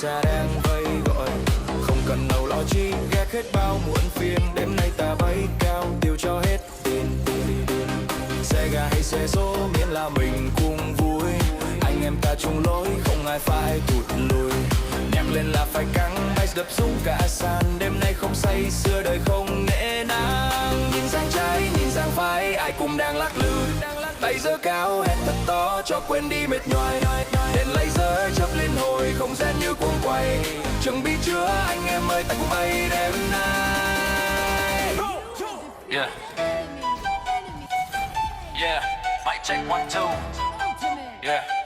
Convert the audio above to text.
Xa đang vây gọi, không cần âu lo chi ghét hết bao muộn phiền. Đêm nay ta bay cao tiêu cho hết tiền. Xe gà hay xe số miễn là mình cùng vui. Anh em ta chung lối không ai phải thụt lùi. Nhạc lên là phải căng bass đập rung cả sàn. Đêm nay không say sưa đời không nể nang. Nhìn sang trái nhìn sang phải ai cũng đang lắc lư. Tay giơ cao hét thật to cho quên đi mệt nhoài. Đèn laser chớp lên hồi không gian như cuồng quay. Chuẩn bị chưa anh em ơi ta cùng bay đêm nay. Yeah. Yeah. Mic check 1 2. Yeah.